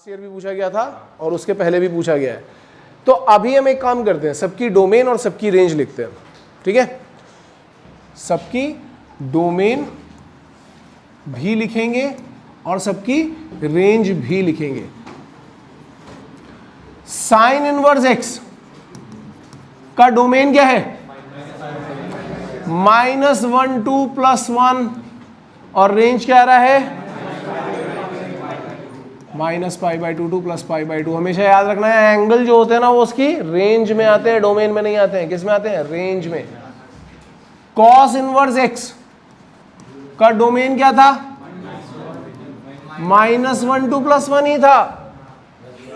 Last year भी पूछा गया था और उसके पहले भी पूछा गया है। तो अभी हम एक काम करते हैं, सबकी डोमेन और सबकी रेंज लिखते हैं, ठीक है। सबकी डोमेन भी लिखेंगे और सबकी रेंज भी लिखेंगे। साइन इनवर्स एक्स का डोमेन क्या है? -1 2 +1 और रेंज क्या आ रहा है? -π/2 2 +π/2। हमेशा याद रखना है एंगल जो होते हैं ना वो उसकी रेंज में आते हैं, डोमेन में नहीं आते हैं। किस में आते हैं? रेंज में। कॉस इनवर्स एक्स का डोमेन क्या था? -1 2 +1 ही था।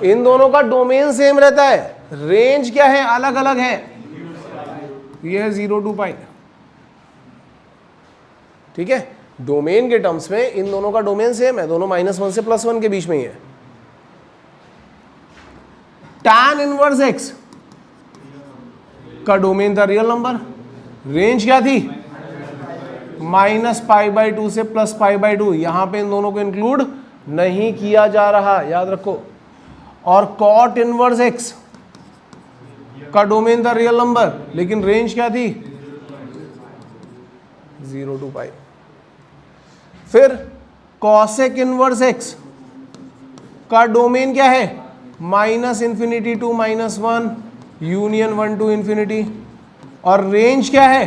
इन दोनों का डोमेन सेम रहता है, रेंज क्या है? अलग अलग है। ये है 0 to π, ठीक है। डोमेन के टर्म्स में इन दोनों का डोमेन सेम है, दोनों -1 से +1 के बीच में ही है। tan इनवर्स एक्स का डोमेन था रियल नंबर, रेंज क्या थी? -π/2 से +π/2। यहां पे इन दोनों को इंक्लूड नहीं किया जा रहा, याद रखो। और cot इनवर्स एक्स का डोमेन था रियल नंबर, लेकिन रेंज क्या थी? 0 to π। फिर cosec इनवर्स एक्स का डोमेन क्या है? -∞ to -1 यूनियन 1 to ∞। और रेंज क्या है?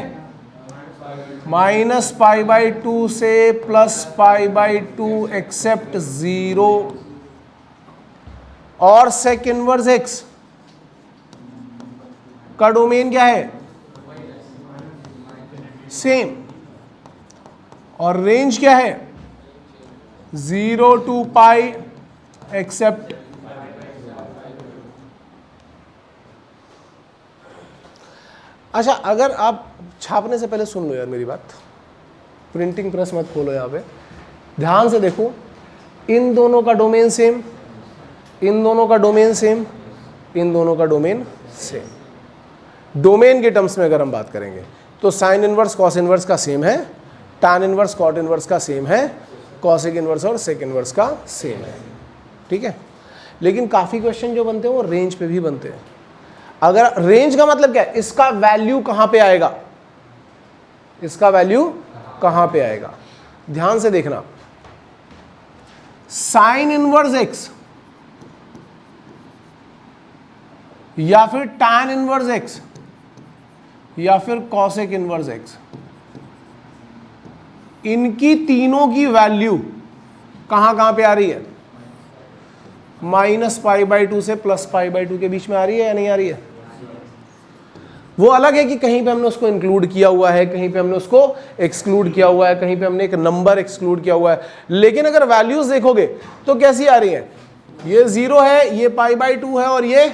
-π/2 से +π/2 एक्सेप्ट 0। और sec इनवर्स एक्स का डोमेन क्या है? सेम। और रेंज क्या है? 0 to π एक्सेप्ट। अच्छा, अगर आप छापने से पहले सुन लो यार मेरी बात, प्रिंटिंग प्रेस मत खोलो यहाँ पे, ध्यान से देखो। इन दोनों का डोमेन सेम, इन दोनों का डोमेन सेम, इन दोनों का डोमेन सेम। डोमेन के टर्म्स में अगर हम बात करेंगे तो साइन इनवर्स कॉस इनवर्स का सेम है, tan इनवर्स कॉट इनवर्स का सेम है, कॉसेक इनवर्स और सेक इनवर्स का सेम है, ठीक है। लेकिन काफ़ी क्वेश्चन जो बनते हैं वो रेंज पे भी बनते हैं। अगर रेंज का मतलब क्या है? इसका वैल्यू कहां पे आएगा, इसका वैल्यू कहां पे आएगा, ध्यान से देखना। साइन इनवर्स एक्स या फिर tan इनवर्स एक्स या फिर कॉसेक इनवर्स एक्स, इनकी तीनों की वैल्यू कहां कहां पे आ रही है? -π/2 से +π/2 के बीच में आ रही है या नहीं आ रही है? वो अलग है कि कहीं पे हमने उसको इंक्लूड किया हुआ है, कहीं पे हमने उसको एक्सक्लूड किया हुआ है, कहीं पे हमने एक नंबर एक्सक्लूड किया हुआ है। लेकिन अगर वैल्यूज देखोगे तो कैसी आ रही है? ये 0 है, ये π/2 है और ये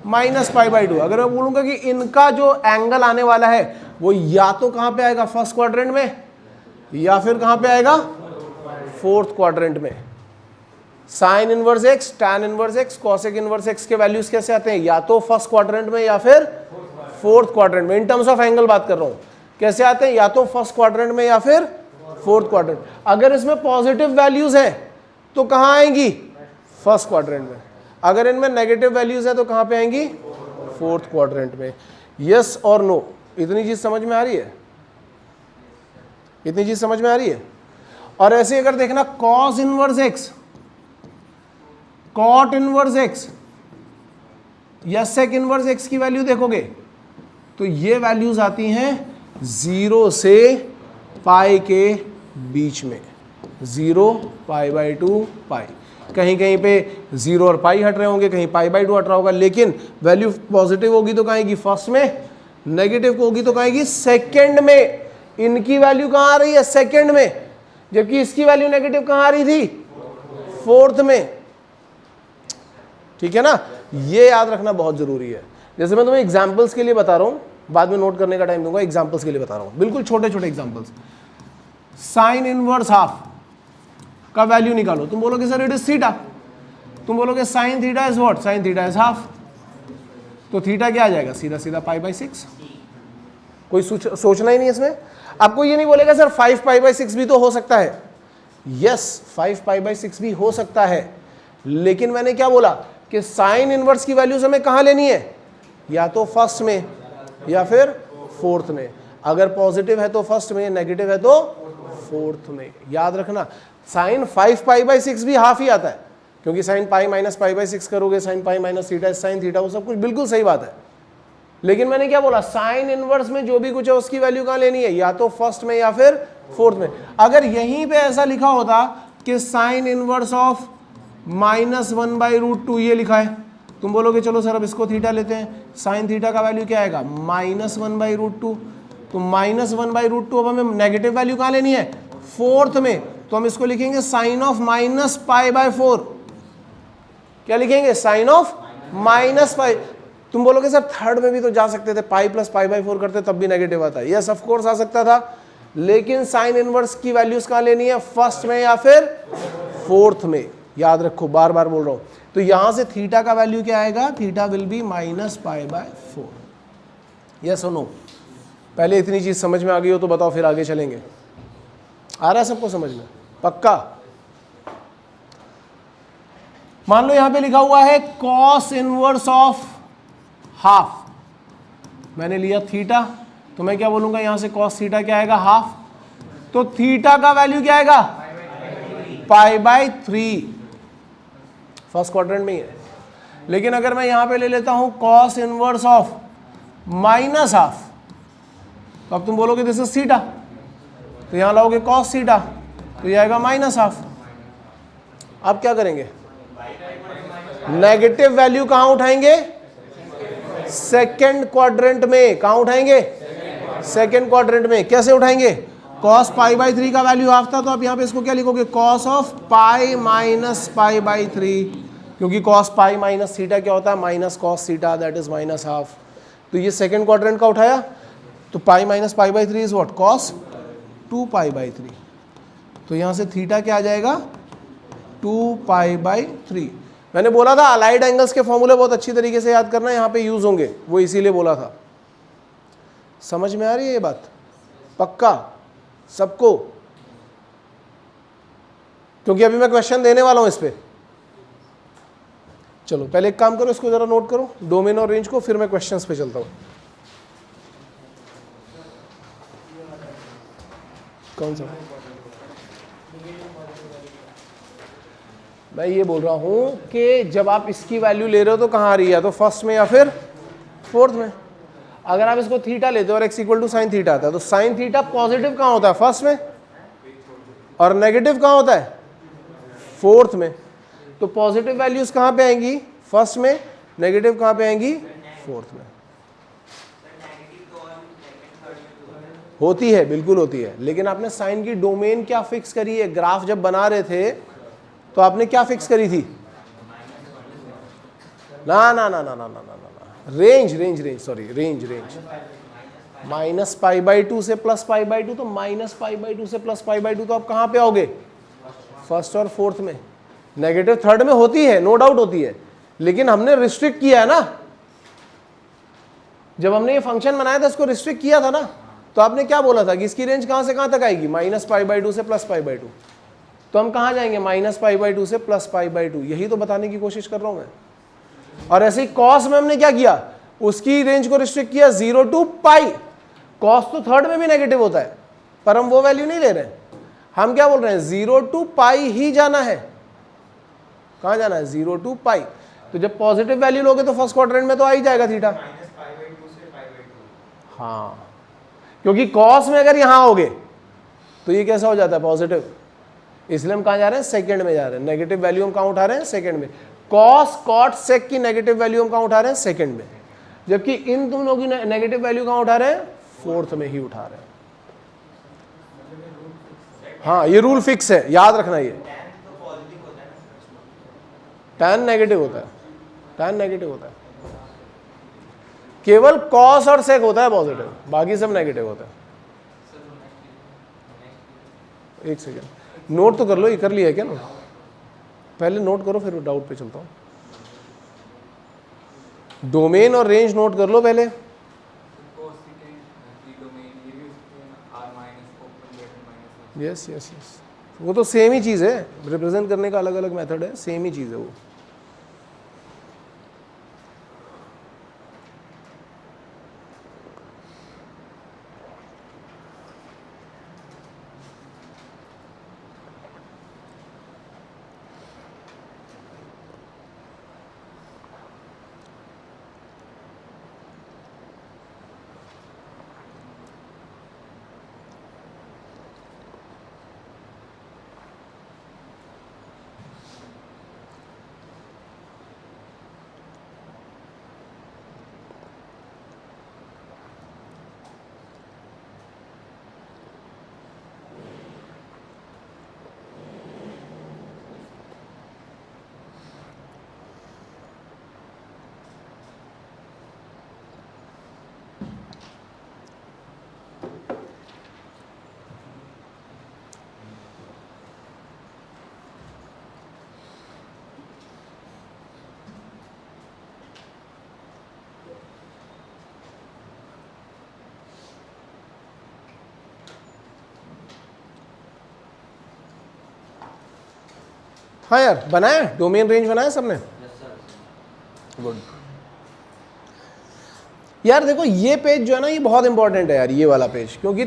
-π/2। अगर मैं बोलूंगा कि इनका जो एंगल आने वाला है वो या तो कहां पे आएगा? फर्स्ट क्वाड्रेंट में, या फिर कहां पे आएगा? फोर्थ क्वाड्रेंट में। Sine inverse x, tan inverse x, cosec inverse x के वैल्यूज कैसे आते हैं? या तो फर्स्ट क्वाड्रेंट में या फिर फोर्थ क्वाड्रेंट में। इन टर्म्स ऑफ एंगल बात कर रहा हूं, कैसे आते हैं? या तो फर्स्ट क्वाड्रेंट में या फिर फोर्थ क्वाड्रेंट। अगर इसमें पॉजिटिव वैल्यूज है तो कहां आएंगी? फर्स्ट क्वाड्रेंट में। अगर इनमें नेगेटिव वैल्यूज है तो कहां पे आएंगी? फोर्थ क्वाड्रेंट में। यस और नो, इतनी चीज समझ में आ रही है? इतनी चीज समझ में आ रही है? और ऐसे अगर देखना cos inverse x, cot inverse x या सेक इनवर्स एक्स की वैल्यू देखोगे तो ये वैल्यूज आती हैं 0 से पाई के बीच में। 0 π/2 पाई, कहीं कहीं पे 0 और पाई हट रहे होंगे, कहीं π/2 हट रहा होगा। लेकिन वैल्यू पॉजिटिव होगी तो कहाँ आएगी? फर्स्ट में। नेगेटिव होगी तो कहाँ आएगी? सेकेंड में। इनकी वैल्यू कहाँ आ रही है? सेकेंड में। जबकि इसकी वैल्यू नेगेटिव कहाँ आ रही थी? फोर्थ में, ठीक है ना। ये याद रखना बहुत जरूरी है। जैसे मैं तुम्हें एग्जांपल्स के लिए बता रहा हूं, बाद में नोट करने का टाइम दूंगा, एग्जांपल्स के लिए बता रहा हूं, बिल्कुल छोटे छोटे एग्जांपल्स। साइन इनवर्स हाफ का वैल्यू निकालो। तुम बोलोगे सर इट इज थीटा, तुम बोलोगे sine theta is what? Sine theta is half. तो थीटा क्या आ जाएगा? सीधा सीधा π/6। कोई सोचना ही नहीं इसमें। आपको ये नहीं बोलेगा सर 5π/6 भी तो हो सकता है। यस, 5π/6 भी हो सकता है, लेकिन मैंने क्या बोला कि साइन इनवर्स की वैल्यूज हमें कहाँ लेनी है, या तो फर्स्ट में या फिर फोर्थ में। अगर पॉजिटिव है तो फर्स्ट में, नेगेटिव है तो फोर्थ में। याद रखना साइन 5π/6 भी हाफ ही आता है, क्योंकि sine pi minus pi by 6 करोगे, sine pi minus theta sine theta, वो सब कुछ बिल्कुल सही बात है। लेकिन मैंने क्या बोला, साइन इनवर्स में जो भी कुछ है उसकी वैल्यू कहाँ लेनी है, या तो फर्स्ट में या फिर फोर्थ में। अगर यहीं पे ऐसा लिखा होता कि साइन इनवर्स ऑफ -1/√2 ये लिखा है, तुम बोलोगे चलो सर अब इसको थीटा लेते हैं, साइन थीटा का वैल्यू क्या आएगा -1/√2, तो -1/√2 अब हमें नेगेटिव वैल्यू कहाँ लेनी है, फोर्थ में, तो हम इसको लिखेंगे साइन ऑफ -π/4। क्या लिखेंगे, साइन ऑफ -π। तुम बोलोगे सर थर्ड में भी तो जा सकते थे, पाई प्लस π/4 करते तब भी नेगेटिव आता है। यस ऑफ कोर्स आ सकता था, लेकिन साइन इनवर्स की वैल्यूज कहाँ लेनी है, फर्स्ट में या फिर फोर्थ में। याद रखो, बार बार बोल रहा हूं। तो यहां से थीटा का वैल्यू क्या आएगा, थीटा विल बी -π/4। यस और नो? पहले इतनी चीज समझ में आ गई हो तो बताओ, फिर आगे चलेंगे। आ रहा है सबको समझ में, पक्का? मान लो यहां पे लिखा हुआ है कॉस इनवर्स ऑफ हाफ, मैंने लिया थीटा, तो मैं क्या बोलूंगा यहां से कॉस थीटा क्या आएगा, हाफ। तो थीटा का वैल्यू क्या आएगा, π/3, फर्स्ट क्वाड्रेंट में ही है। लेकिन अगर मैं यहां पे ले लेता हूं कॉस इनवर्स ऑफ -हाफ, तो अब तुम बोलोगे दिस इज थीटा, तो यहां लाओगे कॉस थीटा, तो ये आएगा -हाफ। अब क्या करेंगे, नेगेटिव वैल्यू कहां उठाएंगे, सेकेंड क्वाड्रेंट में। कहां उठाएंगे, सेकेंड क्वाड्रेंट में। कैसे उठाएंगे, cos π/3 का वैल्यू हाफ था, तो आप यहां पे इसको क्या लिखोगे, cos ऑफ पाई माइनस π/3, क्योंकि cos पाई माइनस थीटा क्या होता है, minus cos theta, that is -half. तो ये सेकेंड क्वाड्रेंट का उठाया, तो pi minus π/3 is what, cos 2π/3। तो यहां से थीटा क्या आ जाएगा, 2π/3। मैंने बोला था अलाइड एंगल्स के फॉर्मूले बहुत अच्छी तरीके से याद करना, यहाँ पे यूज होंगे, वो इसीलिए बोला था। समझ में आ रही है ये बात, पक्का सबको? क्योंकि अभी मैं क्वेश्चन देने वाला हूं इस पे। चलो पहले एक काम करो, इसको जरा नोट करो, डोमेन और रेंज को, फिर मैं क्वेश्चंस पे चलता हूं। कौन सा? मैं ये बोल रहा हूं कि जब आप इसकी वैल्यू ले रहे हो तो कहां आ रही है, तो फर्स्ट में या फिर फोर्थ में। अगर आप इसको थीटा लेते हो और x equal to sine theta आता है, तो साइन थीटा पॉजिटिव कहां होता है, फर्स्ट में, और नेगेटिव कहां होता है, फोर्थ में। तो पॉजिटिव वैल्यूज कहां पे आएंगी, फर्स्ट में, नेगेटिव कहां पे आएंगी, फोर्थ में। होती है, बिल्कुल होती है, लेकिन आपने साइन की डोमेन क्या फिक्स करी है, ग्राफ जब बना रहे थे तो आपने क्या फिक्स करी थी, ना ना ना ना ना ना ना ना, range range range sorry range range -π/2 से +π/2, तो -π/2 से +π/2, तो आप कहां पे आओगे, फर्स्ट और फोर्थ में। नेगेटिव थर्ड में होती है, नो डाउट होती है, लेकिन हमने रिस्ट्रिक्ट किया है ना, जब हमने ये फंक्शन बनाया था इसको रिस्ट्रिक्ट किया था ना, तो आपने क्या बोला था कि इसकी रेंज कहां से कहां तक आएगी, -π/2 से +π/2। तो हम कहां जाएंगे, -π/2 से +π/2, यही तो बताने की कोशिश कर रहा हूं मैं। और ऐसे ही कॉस में हमने क्या किया, उसकी रेंज को रिस्ट्रिक्ट किया 0 to π। कॉस तो थर्ड में भी नेगेटिव होता है, पर हम वो वैल्यू नहीं ले रहे हैं, हम क्या बोल रहे हैं 0 to π ही जाना है। कहां जाना है, 0 to π। तो जब पॉजिटिव वैल्यू लोगे तो फर्स्ट क्वाड्रेंट में तो आ ही जाएगा थीटा। हाँ, क्योंकि कॉस में अगर यहां आओगे तो ये कैसा हो जाता है, पॉजिटिव, इसलिए हम कहां जा रहे हैं, सेकंड में जा रहे हैं। नेगेटिव वैल्यू हम कहां उठा रहे हैं, सेकंड में। कॉस कॉट सेक की नेगेटिव वैल्यू हम कहां उठा रहे हैं, सेकंड में, जबकि इन दोनों की नेगेटिव वैल्यू कहां उठा रहे हैं, फोर्थ में ही उठा रहे हैं। हाँ, ये रूल फिक्स है, याद रखना। ये tan नेगेटिव होता है, tan नेगेटिव होता है, केवल कॉस और सेक होता है पॉजिटिव, बाकी सब नेगेटिव होता है। एक सेकेंड, नोट तो कर लो, ये कर लिया है क्या ना, पहले नोट करो फिर डाउट पे चलता हूं। डोमेन और रेंज नोट कर लो पहले। यस यस यस, वो तो सेम ही चीज़ है, रिप्रेजेंट करने का अलग अलग मेथड है, सेम ही चीज़ है वो। हाँ यार, बनाया डोमेन रेंज, बनाया सबने? गुड। यार देखो ये पेज जो है ना, ये बहुत इंपॉर्टेंट है यार, ये वाला पेज, क्योंकि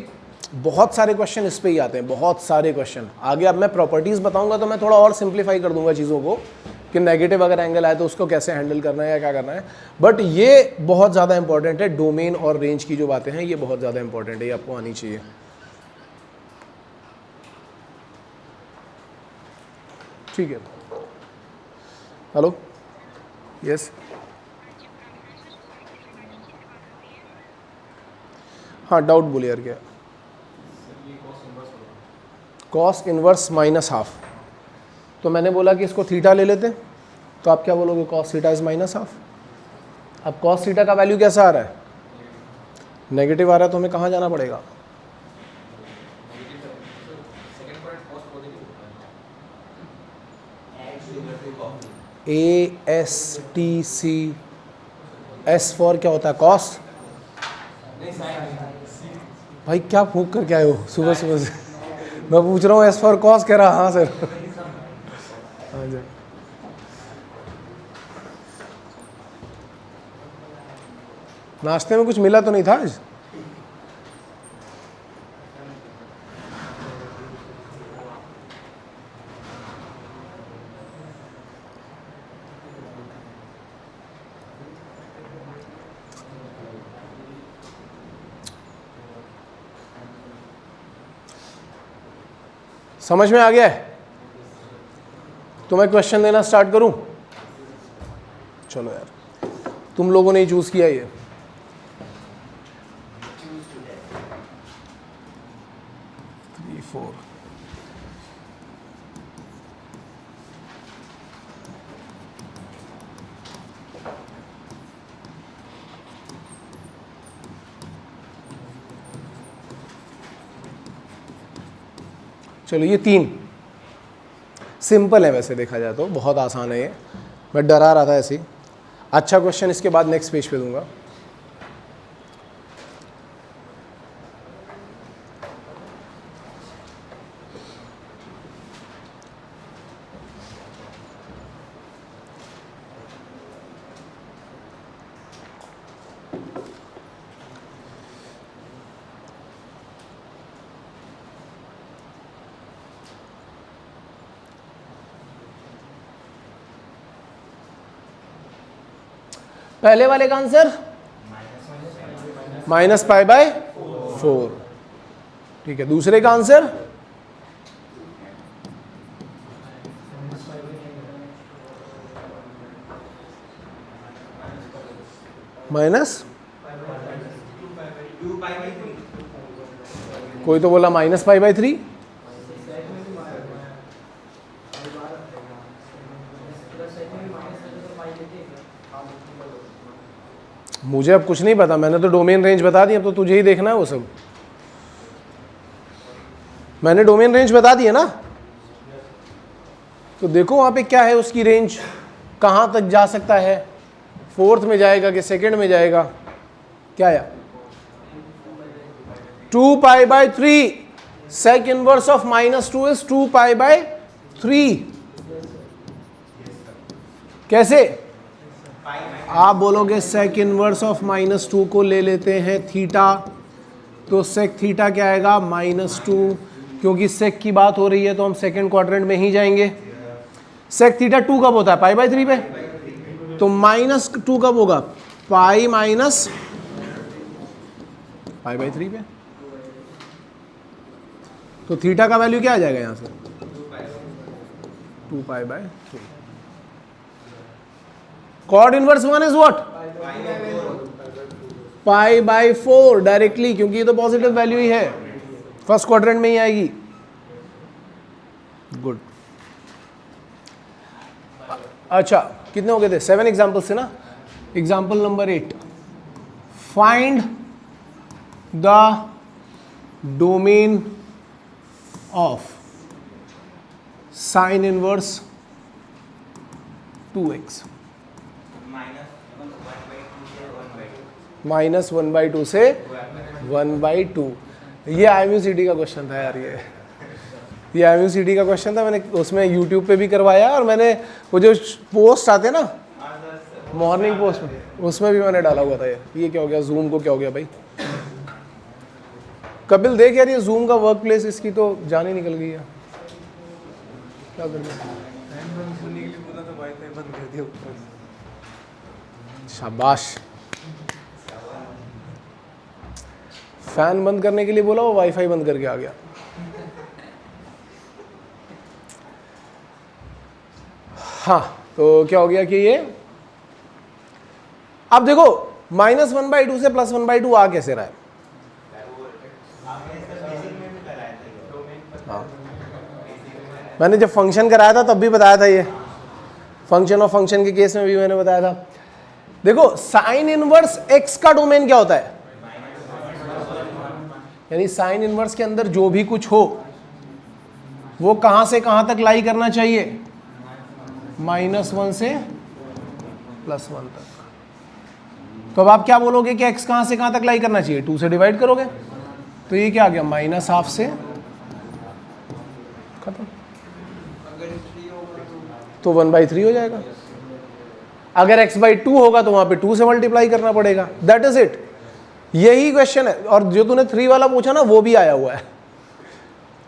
बहुत सारे क्वेश्चन इस पे ही आते हैं, बहुत सारे क्वेश्चन। आगे अब मैं प्रॉपर्टीज बताऊंगा तो मैं थोड़ा और सिंप्लीफाई कर दूंगा चीज़ों को, कि नेगेटिव अगर एंगल आए तो उसको कैसे हैंडल करना है या क्या करना है। बट ये बहुत ज़्यादा इंपॉर्टेंट है, डोमेन और रेंज की जो बातें हैं ये बहुत ज़्यादा इंपॉर्टेंट है, ये आपको आनी चाहिए। ठीक है, हेलो, यस, हाँ डाउट बोलिए यार क्या? कॉस इनवर्स माइनस हाफ, तो मैंने बोला कि इसको थीटा ले लेते, तो आप क्या बोलोगे? Cos theta is minus half. अब कॉस थीटा का वैल्यू कैसा आ रहा है? नेगेटिव आ रहा है, तो हमें कहाँ जाना पड़ेगा? A S T C, S for क्या होता है? कॉस। भाई क्या फूक कर क्या आए हो सुबह सुबह से? मैं पूछ रहा हूँ एस फॉर कॉस, कह रहा हाँ सर। हाँ जी, नाश्ते में कुछ मिला तो नहीं था आज? समझ में आ गया है? तो मैं क्वेश्चन देना स्टार्ट करूं? चलो यार, तुम लोगों ने ही चूज किया ये। थ्री फोर, चलो ये 3 सिंपल है, वैसे देखा जाए तो बहुत आसान है ये, मैं डरा रहा था ऐसे ही। अच्छा क्वेश्चन इसके बाद नेक्स्ट पेज पे दूंगा। पहले वाले का आंसर माइनस पाई बाय 4, ठीक है। दूसरे का आंसर माइनस, कोई तो बोला माइनस पाई बाय 3, मुझे अब कुछ नहीं पता, मैंने तो डोमेन रेंज बता दी, अब तो तुझे ही देखना है वो सब। मैंने डोमेन रेंज बता दी है ना, तो देखो वहां पे क्या है, उसकी रेंज कहां तक जा सकता है, फोर्थ में जाएगा कि सेकंड में जाएगा? क्या है? 2 pi by 3 sec inverse of -2 is 2 pi by 3। कैसे? आप बोलोगे sec इनवर्स ऑफ -2 को ले लेते हैं थीटा, तो sec थीटा क्या आएगा? -2, क्योंकि sec की बात हो रही है तो हम सेकेंड क्वाड्रेंट में ही जाएंगे। sec थीटा 2 कब होता है? पाई बाई 3 पे। तो -2 कब होगा? पाई माइनस पाई बाई 3 पे। तो थीटा का वैल्यू क्या आ जाएगा यहां से? 2 pi by 3। Cot inverse 1 is what? Pi by 4 directly, क्योंकि ये तो पॉजिटिव वैल्यू ही है, फर्स्ट क्वाड्रेंट में ही आएगी। गुड। अच्छा, कितने हो गए थे? 7 एग्जाम्पल्स थे ना। Example number 8, find the domain of sine inverse 2x -1/2 से 1/2। ये IMUCD का क्वेश्चन था यार, ये IMUCD का क्वेश्चन था। मैंने उसमें YouTube पे भी करवाया, और मैंने वो जो पोस्ट आते हैं ना मॉर्निंग पोस्ट में, उसमें भी मैंने डाला हुआ था। ये क्या हो गया? जूम को क्या हो गया भाई? कपिल देख यार, ये जूम का वर्क प्लेस, इसकी तो जान ही निकल गई है। क्या कर शाबाश। फैन बंद करने के लिए बोला, वो वाईफाई बंद करके आ गया। हाँ, तो क्या हो गया कि ये अब देखो -1/2 से +1/2 आ कैसे रहा है? हाँ, मैंने जब फंक्शन कराया था तब भी बताया था, ये फंक्शन और फंक्शन के केस में भी मैंने बताया था। देखो साइन इनवर्स x का डोमेन क्या होता है? यानी साइन इनवर्स के अंदर जो भी कुछ हो वो कहां से कहां तक लाई करना चाहिए? -1 से +1 तक। तो अब आप क्या बोलोगे कि x कहां से कहां तक लाई करना चाहिए? 2 से डिवाइड करोगे, तो ये क्या आ गया? -1/2 से खत्म, तो 1/3 हो जाएगा। अगर x/2 होगा तो वहां पे 2 से मल्टीप्लाई करना पड़ेगा। दैट इज इट, यही क्वेश्चन है। और जो तूने 3 वाला पूछा ना, वो भी आया हुआ है,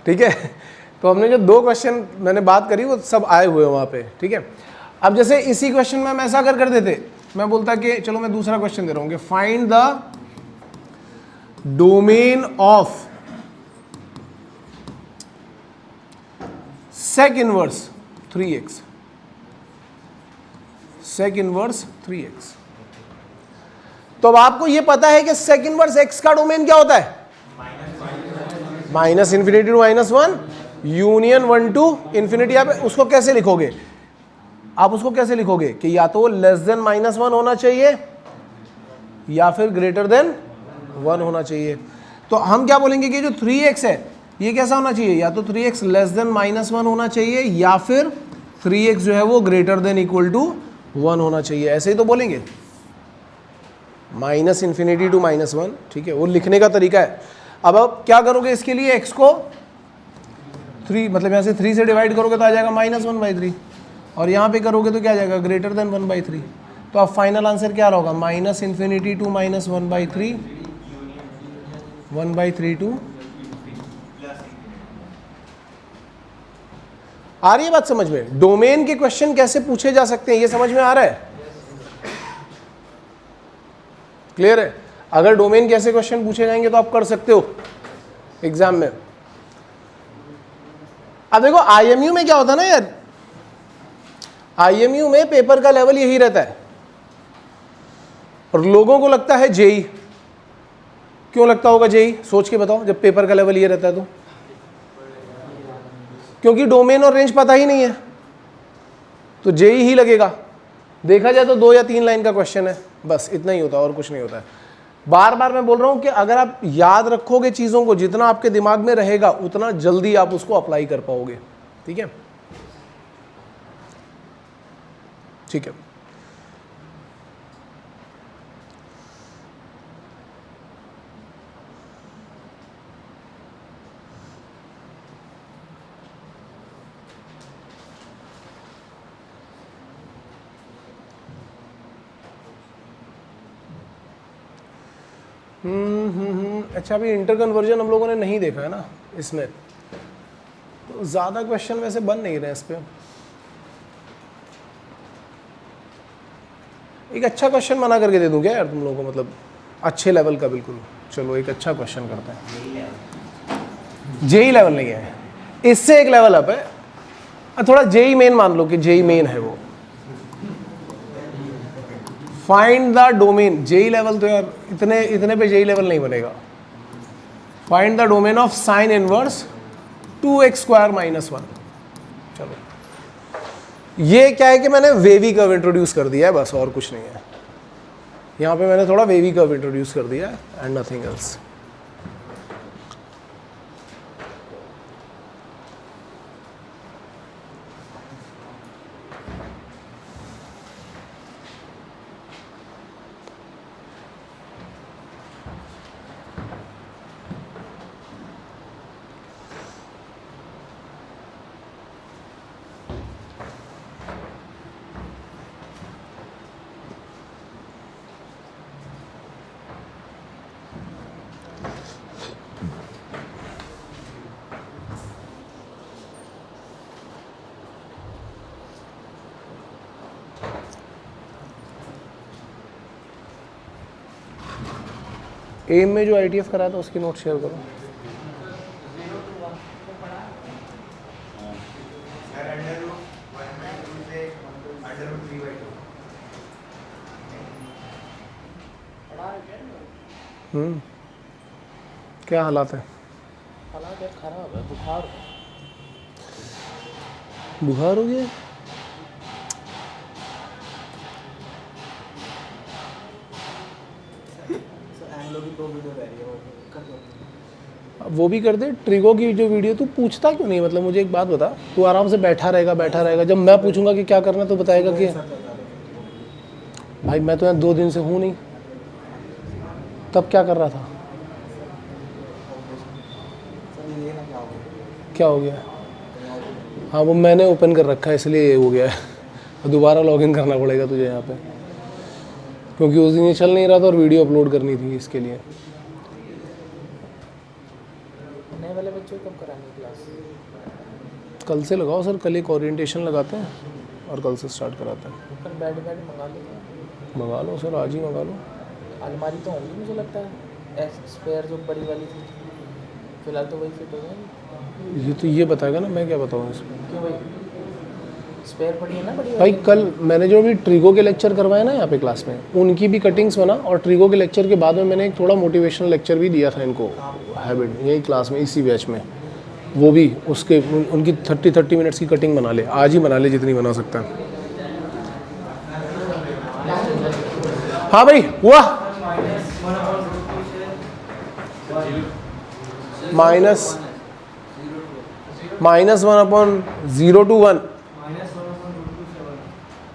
ठीक है। तो हमने जो 2 क्वेश्चन मैंने बात करी वो सब आए हुए हैं वहां पे, ठीक है। अब जैसे इसी क्वेश्चन में हम ऐसा कर देते, मैं बोलता कि चलो मैं दूसरा क्वेश्चन दे रहा हूं कि find the domain of sec inverse 3x, sec inverse 3x। तो अब आपको ये पता है कि sec इनवर्स x का डोमेन क्या होता है? -∞ टू -1 यूनियन 1 टू इन्फिनिटी। आप उसको कैसे लिखोगे? आप उसको कैसे लिखोगे कि या तो लेस देन -1 होना चाहिए या फिर ग्रेटर देन 1 होना चाहिए। तो हम क्या बोलेंगे कि जो 3x है ये कैसा होना चाहिए? या तो 3x लेस देन -1 होना चाहिए, या फिर 3x जो है वो ग्रेटर देन इक्वल टू 1 होना चाहिए। ऐसे ही तो बोलेंगे, -∞ टू -1, ठीक है, वो लिखने का तरीका है। अब आप क्या करोगे इसके लिए? x को 3 मतलब यहाँ से 3 से डिवाइड करोगे तो आ जाएगा -1/3, और यहाँ पे करोगे तो क्या आ जाएगा? Greater than 1/3। तो अब फाइनल आंसर क्या होगा? -∞ टू -1/3, 1/3 टू। आ रही है बात समझ में? डोमेन के क्वेश्चन कैसे पूछे जा सकते हैं ये समझ में आ रहा है? क्लियर है? अगर डोमेन कैसे क्वेश्चन पूछे जाएंगे तो आप कर सकते हो एग्जाम में। अब देखो IMU में क्या होता है ना यार, IMU में पेपर का लेवल यही रहता है, और लोगों को लगता है जेई। क्यों लगता होगा जेई? सोच के बताओ, जब पेपर का लेवल ये रहता है तो। क्योंकि डोमेन और रेंज पता ही नहीं है, तो जेई ही लगेगा। देखा जाए तो 2 या 3 लाइन का क्वेश्चन है, बस इतना ही होता है, और कुछ नहीं होता है। बार बार मैं बोल रहा हूं कि अगर आप याद रखोगे चीजों को, जितना आपके दिमाग में रहेगा उतना जल्दी आप उसको अप्लाई कर पाओगे, ठीक है? ठीक है। अच्छा, अभी इंटर कन्वर्जन हम लोगों ने नहीं देखा है ना इसमें, तो ज़्यादा क्वेश्चन वैसे बन नहीं रहे इस पर। एक अच्छा क्वेश्चन बना करके दे दूं क्या यार तुम लोगों को, मतलब अच्छे लेवल का बिल्कुल। चलो एक अच्छा क्वेश्चन करते हैं। जेई लेवल नहीं है, इससे एक लेवल अप है, थोड़ा जेई मेन मान लो कि जेई मेन है वो। Find the domain, JEE level तो यार इतने पे जेई लेवल नहीं बनेगा। Find the domain of sine inverse 2x² - 1। चलो ये क्या है कि मैंने वेवी कर्व इंट्रोड्यूस कर दिया है, बस और कुछ नहीं है। यहाँ पे मैंने थोड़ा वेवी कर्व इंट्रोड्यूस कर दिया है एंड नथिंग एल्स। एम में जो ITF करा था उसकी नोट शेयर करो। क्या हालात है? हालात यार खराब है, बुखार हो गया? वो भी कर दे। ट्रिगो की जो वीडियो, तू पूछता क्यों नहीं? मतलब मुझे एक बात बता, तू आराम से बैठा रहेगा, जब मैं पूछूंगा कि क्या करना तो बताएगा कि भाई मैं तो यहाँ 2 दिन से हूँ नहीं, तब क्या कर रहा था? क्या हो गया? हाँ वो मैंने ओपन कर रखा है इसलिए ये हो गया है। दोबारा लॉगिन करना पड़ेगा तुझे यहाँ पे, क्योंकि उस दिन ये चल नहीं रहा था और वीडियो अपलोड करनी थी इसके लिए। नए वाले बच्चों को कब करानी क्लास? कल से लगाओ सर, कल एक ओरिएंटेशन लगाते हैं और कल से स्टार्ट कराते हैं। ऊपर बेड मंगा लो। मंगा लो सर, आज ही मंगा लो। अलमारी तो होंगी मुझे लगता है, स्पेयर जो बड़ी वाली थी, फिलहाल तो वही फिट हो जाएगी। ये तो ये बताएगा ना, मैं क्या बताऊँ इसमें। क्यों भाई, स्पेयर पड़ी है ना बड़ी भाई वाली? कल मैंने जो भी ट्रिगो के लेक्चर करवाए ना यहाँ पे क्लास में, उनकी भी कटिंग्स बना, और ट्रिगो के लेक्चर के बाद में मैंने एक थोड़ा मोटिवेशनल लेक्चर भी दिया था इनको, हैबिट, यही क्लास में इसी बैच में। वो भी उसके उनकी 30 मिनट्स की कटिंग बना ले, आज ही बना ले जितनी बना सकता है। हाँ भाई हुआ -1/0 to 1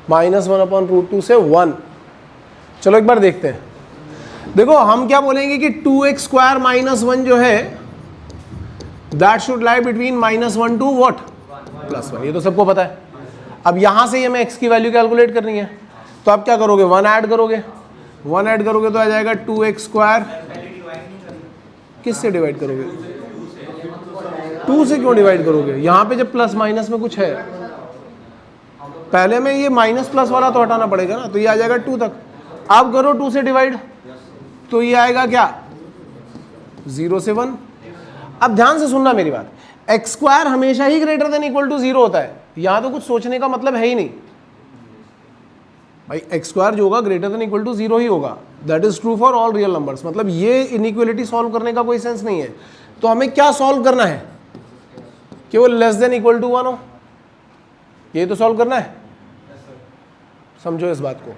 -1/√2 से 1। चलो एक बार देखते हैं। देखो हम क्या बोलेंगे कि 2x² - 1 जो है that should lie between -1 to what +1। ये तो सबको पता है। अब यहां से ये मैं x की वैल्यू कैलकुलेट करनी है, तो आप क्या करोगे? 1 ऐड करोगे, 1 ऐड करोगे तो आ जाएगा 2x²। किससे डिवाइड करोगे? 2 से क्यों डिवाइड करोगे? यहाँ पे जब प्लस माइनस में कुछ है, पहले में ये माइनस प्लस वाला तो हटाना पड़ेगा ना, तो ये आ जाएगा 2 तक। अब करो 2 से डिवाइड, तो ये आएगा क्या? 0 से 1। अब ध्यान से सुनना मेरी बात, x² हमेशा ही ग्रेटर देन इक्वल टू 0 होता है। यहां तो कुछ सोचने का मतलब है ही नहीं भाई, x² जो होगा ग्रेटर देन इक्वल टू 0 ही होगा। That is true for all real numbers. मतलब ये इनइक्वालिटी सॉल्व करने का कोई सेंस नहीं है। तो हमें क्या सॉल्व करना है? केवल लेस देन इक्वल टू 1 हो, ये तो सॉल्व करना है। समझो इस बात को,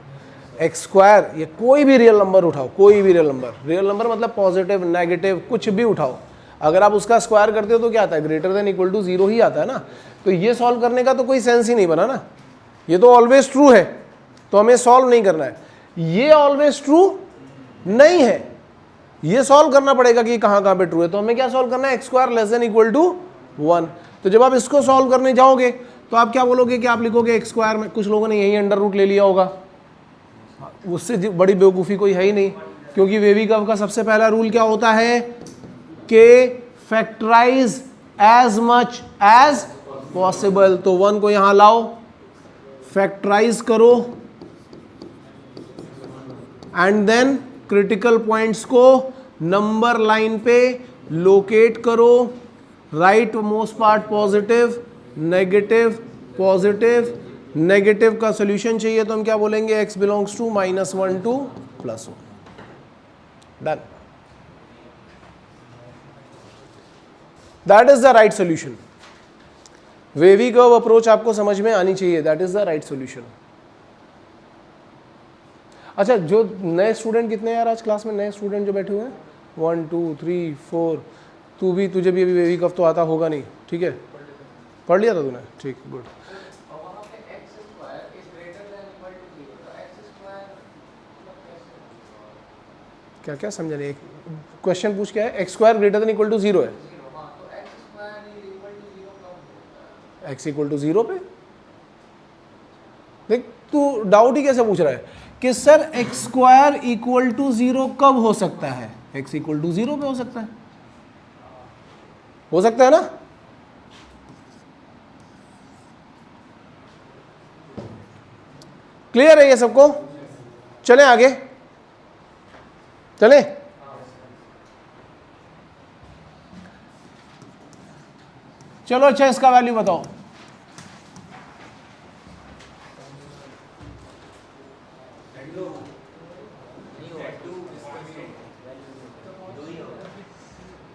x², ये कोई भी रियल नंबर उठाओ, कोई भी रियल नंबर मतलब पॉजिटिव नेगेटिव कुछ भी उठाओ, अगर आप उसका स्क्वायर करते हो तो क्या आता है? ग्रेटर देन इक्वल टू 0 ही आता है ना। तो ये सॉल्व करने का तो कोई सेंस ही नहीं बना ना, ये तो ऑलवेज ट्रू है, तो हमें सॉल्व नहीं करना है। ये ऑलवेज ट्रू नहीं है, ये सॉल्व करना पड़ेगा कि कहां कहां पे ट्रू है। तो हमें क्या सॉल्व करना है? x² less than equal to 1। तो जब आप इसको सॉल्व करने जाओगे तो आप क्या बोलोगे कि आप लिखोगे x² में, कुछ लोगों ने यही अंडर रूट ले लिया होगा, उससे बड़ी बेवकूफ़ी कोई है ही नहीं। क्योंकि वेवी कर्व का सबसे पहला रूल क्या होता है कि factorize as much as possible. तो 1 को यहां लाओ, फैक्टराइज करो एंड देन क्रिटिकल पॉइंट्स को नंबर लाइन पे लोकेट करो, right most part positive, negative, positive, negative का सॉल्यूशन चाहिए तो हम क्या बोलेंगे, x belongs to -1 to +1। Done, that is the right solution. Wavy curve approach आपको समझ में आनी चाहिए, that is the right solution. अच्छा, जो नए स्टूडेंट कितने हैं यार आज क्लास में, नए स्टूडेंट जो बैठे हुए हैं? 1 2 3 4। तुझे भी अभी वेवी कर्व तो आता होगा नहीं, ठीक है, पढ़ लिया था तूने, ठीक, गुड। क्या क्या समझा नहीं, क्वेश्चन पूछ क्या है? x² greater than equal to 0 है, x इक्वल टू 0 पे। देख तू डाउट ही कैसे पूछ रहा है कि सर x² इक्वल टू 0 कब हो सकता है? x इक्वल टू 0 पे हो सकता है ना? क्लियर है ये सबको? चलें आगे, चलें। चलो अच्छा, इसका वैल्यू बताओ।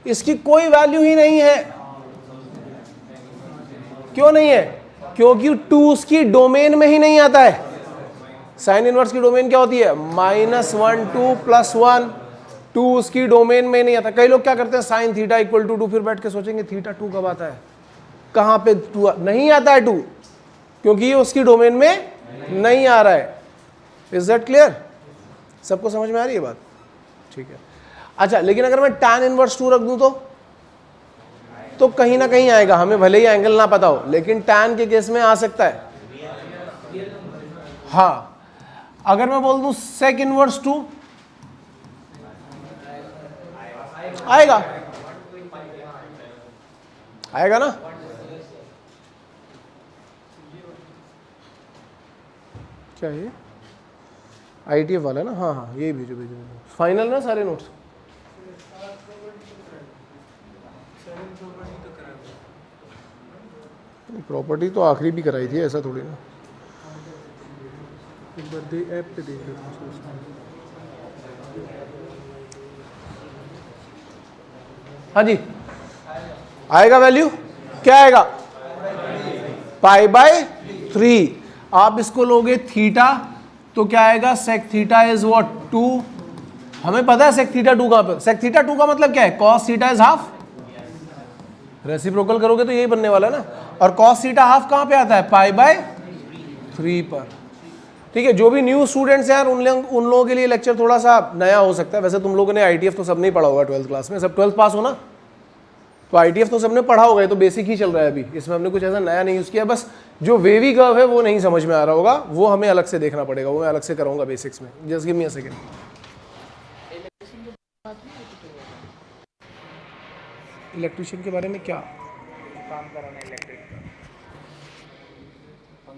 इसकी कोई वैल्यू ही नहीं है। क्यों नहीं है? क्योंकि 2 उसकी डोमेन में ही नहीं आता है। साइन इनवर्स की डोमेन क्या होती है? -1 2 +1। 2 उसकी डोमेन में नहीं आता। कई लोग क्या करते हैं, साइन थीटा इक्वल टू 2, फिर बैठ के सोचेंगे थीटा 2 कब आता है, कहां पे 2 नहीं आता है 2, क्योंकि ये उसकी डोमेन में नहीं आ रहा है। Is that clear? सबको समझ में आ रही है बात? ठीक है। अच्छा, लेकिन अगर मैं tan इनवर्स 2 रख दूं तो कहीं ना कहीं आएगा, हमें भले ही एंगल ना पता हो, लेकिन tan के केस में आ सकता है। हाँ, अगर मैं बोल दूं sec इनवर्स 2 आएगा, आएगा ना? क्या है ये? ITF वाला है ना? हाँ हाँ, यही भेजो भेजो। फाइनल ना सारे नोट्स? प्रॉपर्टी तो आखिरी भी कराई थी, ऐसा थोड़ी ना। एक बार दे ऐप पे देख लेता हूँ। हाँ जी, आएगा वैल्यू, क्या आएगा? π/3। आप इसको लोगे थीटा तो क्या आएगा? sec theta is what? 2। हमें पता है sec थीटा 2 कहां पे? sec थीटा 2 का मतलब क्या है? cos theta is half. Reciprocal करोगे तो यही बनने वाला है ना। और cos थीटा हाफ कहां पे आता है? π/3 पर। ठीक है, जो भी न्यू स्टूडेंट्स हैं यार, उन लोगों के लिए लेक्चर थोड़ा सा नया हो सकता है। वैसे तुम लोगों ने ITF तो सब नहीं पढ़ा होगा 12th क्लास में, सब 12th पास हो ना, तो ITF तो सबने पढ़ा होगा, ये तो बेसिक ही चल रहा है अभी, इसमें हमने कुछ ऐसा नया नहीं यूज किया। बस जो वेवी कर्व है वो नहीं समझ में आ रहा होगा, वो हमें अलग से देखना पड़ेगा, वो मैं अलग से कराऊंगा बेसिक्स में। Just give me a second. Electrician के बारे में क्या काम कराना इलेक्ट्रिक का?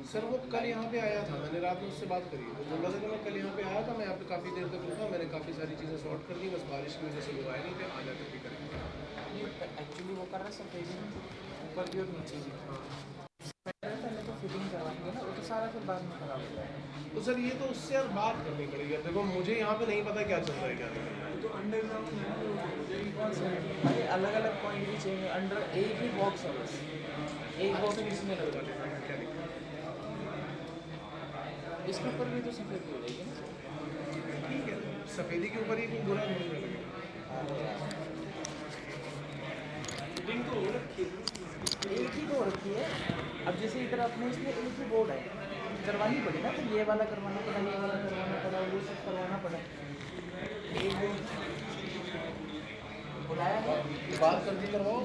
सर वो कल यहाँ पे आया था, मैंने रात में उससे बात करी, तो बोला था कि मैं कल यहाँ पे आया था, मैं यहाँ पे काफ़ी देर तक रुका, मैंने काफ़ी सारी चीज़ें सॉर्ट कर दी, बस बारिश की वजह से वो आए नहीं थे, आ जाकर भी करेंगे। एक्चुअली वो कर रहा है सफेद ऊपर की और नीचे की। पहले तो फिटिंग करवाएंगे ना, वो तो सारा फिर बाद में खराब हो जाएगा। तो सर ये तो उससे यार बात करनी पड़ेगी। अब देखो मुझे यहाँ पे नहीं पता क्या चल रहा है क्या नहीं। तो अंडरग्राउंड भाई अलग अलग पॉइंट भी चाहिए, अंडर एक ही बॉक्स है बस, एक बॉक्स इसमें लगा देना। इसके ऊपर भी तो सफेद हो जाएगी ना। ठीक है, सफेदी के ऊपर ही कोई बुरा नहीं लगेगा। एक ही तो रखी है। अब जैसे इधर अपने इसमें एक ही बोर्ड है, करवानी पड़ी ना, तो ये वाला करवाना पड़ा, ये वाला करवाना पड़ा, वो सब करवाना पड़ा। एक बोर्ड बुलाया है, बात कर दी करवाओ।